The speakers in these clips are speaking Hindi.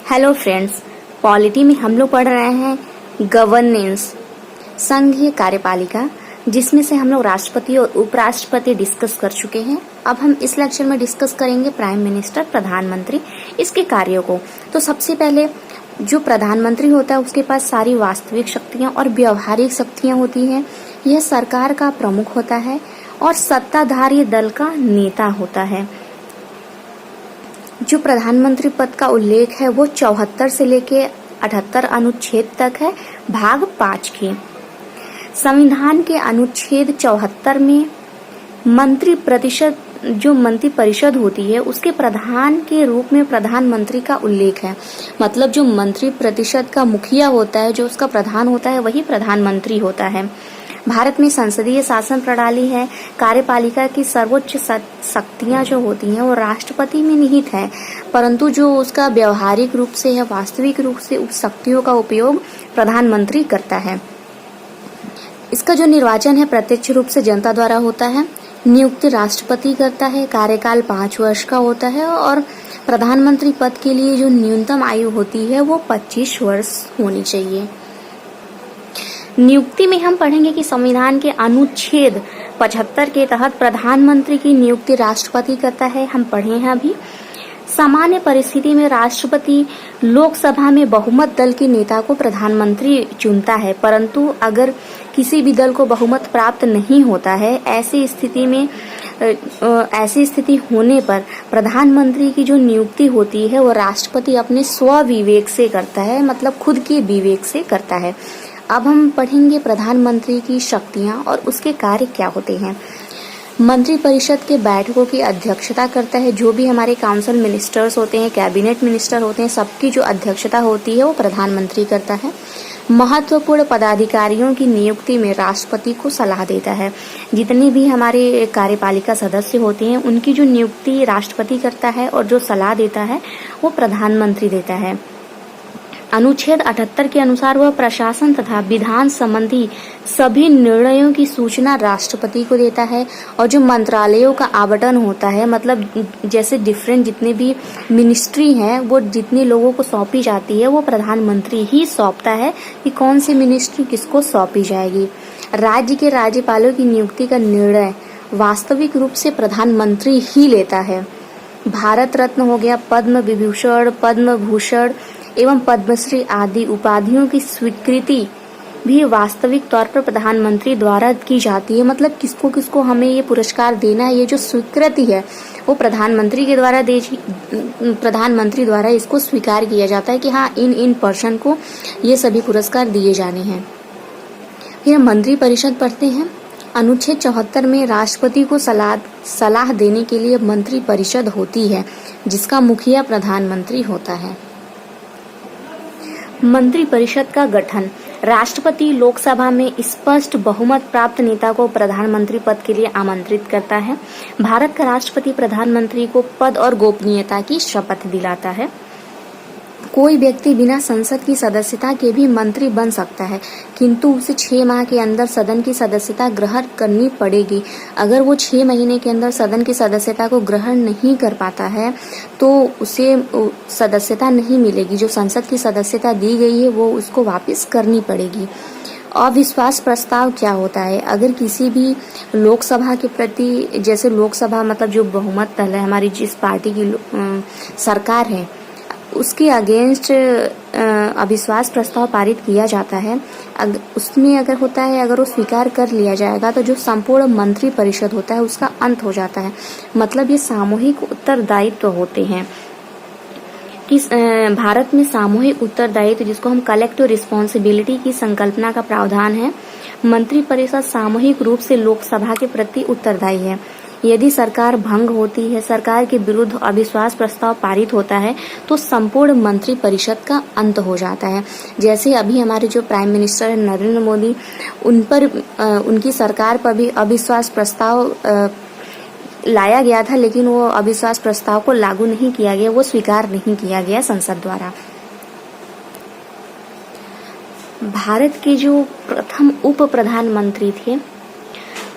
हेलो फ्रेंड्स, पॉलिटी में हम लोग पढ़ रहे हैं गवर्नेंस, संघीय कार्यपालिका, जिसमें से हम लोग राष्ट्रपति और उपराष्ट्रपति डिस्कस कर चुके हैं। अब हम इस लेक्चर में डिस्कस करेंगे प्राइम मिनिस्टर, प्रधानमंत्री, इसके कार्यों को। तो सबसे पहले जो प्रधानमंत्री होता है उसके पास सारी वास्तविक शक्तियां और व्यवहारिक शक्तियां होती हैं। यह सरकार का प्रमुख होता है और सत्ताधारी दल का नेता होता है। जो प्रधानमंत्री पद का उल्लेख है वो 74 से लेके 78 अनुच्छेद तक है, भाग 5 के। संविधान के अनुच्छेद 74 में मंत्री परिषद होती है उसके प्रधान के रूप में प्रधानमंत्री का उल्लेख है। मतलब जो मंत्री परिषद का मुखिया होता है, जो उसका प्रधान होता है, वही प्रधानमंत्री होता है। भारत में संसदीय शासन प्रणाली है। कार्यपालिका की सर्वोच्च शक्तियां जो होती हैं वो राष्ट्रपति में निहित है, परंतु जो उसका व्यवहारिक रूप से है, वास्तविक रूप से उस शक्तियों का उपयोग प्रधानमंत्री करता है। इसका जो निर्वाचन है प्रत्यक्ष रूप से जनता द्वारा होता है। नियुक्ति राष्ट्रपति करता है। कार्यकाल 5 वर्ष का होता है और प्रधानमंत्री पद के लिए जो न्यूनतम आयु होती है वो 25 वर्ष होनी चाहिए। नियुक्ति में हम पढ़ेंगे कि संविधान के अनुच्छेद 75 के तहत प्रधानमंत्री की नियुक्ति राष्ट्रपति करता है। हम पढ़े हैं अभी। सामान्य परिस्थिति में राष्ट्रपति लोकसभा में बहुमत दल के नेता को प्रधानमंत्री चुनता है, परंतु अगर किसी भी दल को बहुमत प्राप्त नहीं होता है, ऐसी स्थिति होने पर प्रधानमंत्री की जो नियुक्ति होती है वो राष्ट्रपति अपने स्वविवेक से करता है, मतलब खुद के विवेक से करता है। अब हम पढ़ेंगे प्रधानमंत्री की शक्तियां और उसके कार्य क्या होते हैं। मंत्रिपरिषद के बैठकों की अध्यक्षता करता है। जो भी हमारे काउंसिल मिनिस्टर्स होते हैं, कैबिनेट मिनिस्टर होते हैं, सबकी जो अध्यक्षता होती है वो प्रधानमंत्री करता है। महत्वपूर्ण पदाधिकारियों की नियुक्ति में राष्ट्रपति को सलाह देता है। जितने भी हमारे कार्यपालिका सदस्य होते हैं उनकी जो नियुक्ति राष्ट्रपति करता है और जो सलाह देता है वो प्रधानमंत्री देता है। अनुच्छेद 78 के अनुसार वह प्रशासन तथा विधान संबंधी सभी निर्णयों की सूचना राष्ट्रपति को देता है और जो मंत्रालयों का आवंटन होता है, मतलब जैसे डिफरेंट जितने भी मिनिस्ट्री हैं वो जितने लोगों को सौंपी जाती है वो प्रधानमंत्री ही सौंपता है कि कौन सी मिनिस्ट्री किसको सौंपी जाएगी। राज्य के राज्यपालों की नियुक्ति का निर्णय वास्तविक रूप से प्रधानमंत्री ही लेता है। भारत रत्न हो गया, पद्म विभूषण, पद्म भूषण एवं पद्मश्री आदि उपाधियों की स्वीकृति भी वास्तविक तौर पर प्रधानमंत्री द्वारा की जाती है। मतलब किसको किसको हमें ये पुरस्कार देना है, ये जो स्वीकृति है वो प्रधानमंत्री द्वारा इसको स्वीकार किया जाता है कि हाँ इन पर्सन को ये सभी पुरस्कार दिए जाने हैं। फिर मंत्री परिषद पढ़ते हैं। अनुच्छेद 74 में राष्ट्रपति को सलाह देने के लिए मंत्री परिषद होती है जिसका मुखिया प्रधानमंत्री होता है। मंत्री परिषद का गठन। राष्ट्रपति लोकसभा में स्पष्ट बहुमत प्राप्त नेता को प्रधानमंत्री पद के लिए आमंत्रित करता है। भारत का राष्ट्रपति प्रधानमंत्री को पद और गोपनीयता की शपथ दिलाता है। कोई व्यक्ति बिना संसद की सदस्यता के भी मंत्री बन सकता है, किंतु उसे 6 माह के अंदर सदन की सदस्यता ग्रहण करनी पड़ेगी। अगर वो 6 महीने के अंदर सदन की सदस्यता को ग्रहण नहीं कर पाता है तो उसे सदस्यता नहीं मिलेगी। जो संसद की सदस्यता दी गई है वो उसको वापस करनी पड़ेगी। अविश्वास प्रस्ताव क्या होता है? अगर किसी भी लोकसभा के प्रति, जैसे लोकसभा मतलब जो बहुमत दल है, हमारी जिस पार्टी की सरकार है उसके अगेंस्ट अविश्वास प्रस्ताव पारित किया जाता है, उसमें अगर होता है, अगर वो स्वीकार कर लिया जाएगा तो जो संपूर्ण मंत्री परिषद होता है उसका अंत हो जाता है। मतलब ये सामूहिक उत्तरदायित्व होते हैं कि भारत में सामूहिक उत्तरदायित्व, जिसको हम कलेक्टिव रिस्पॉन्सिबिलिटी की संकल्पना का प्रावधान है। मंत्री परिषद सामूहिक रूप से लोकसभा के प्रति उत्तरदायी है। यदि सरकार भंग होती है, सरकार के विरुद्ध अविश्वास प्रस्ताव पारित होता है तो संपूर्ण मंत्री परिषद का अंत हो जाता है। जैसे अभी हमारे जो प्राइम मिनिस्टर है नरेंद्र मोदी, उन पर उनकी सरकार पर भी अविश्वास प्रस्ताव लाया गया था, लेकिन वो अविश्वास प्रस्ताव को लागू नहीं किया गया, वो स्वीकार नहीं किया गया संसद द्वारा। भारत के जो प्रथम उप प्रधानमंत्री थे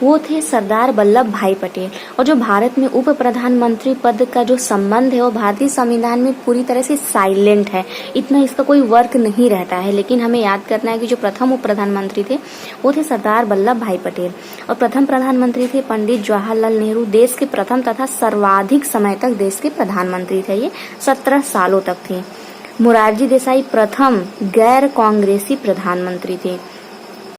वो थे सरदार वल्लभ भाई पटेल। और जो भारत में उप प्रधानमंत्री पद का जो संबंध है वो भारतीय संविधान में पूरी तरह से साइलेंट है, इतना इसका कोई वर्क नहीं रहता है। लेकिन हमें याद करना है कि जो प्रथम उप प्रधानमंत्री थे वो थे सरदार वल्लभ भाई पटेल और प्रथम प्रधानमंत्री थे पंडित जवाहरलाल नेहरू। देश के प्रथम तथा सर्वाधिक समय तक देश के प्रधानमंत्री थे, ये 17 सालों तक थे। मोरारजी देसाई प्रथम गैर कांग्रेसी प्रधानमंत्री थे।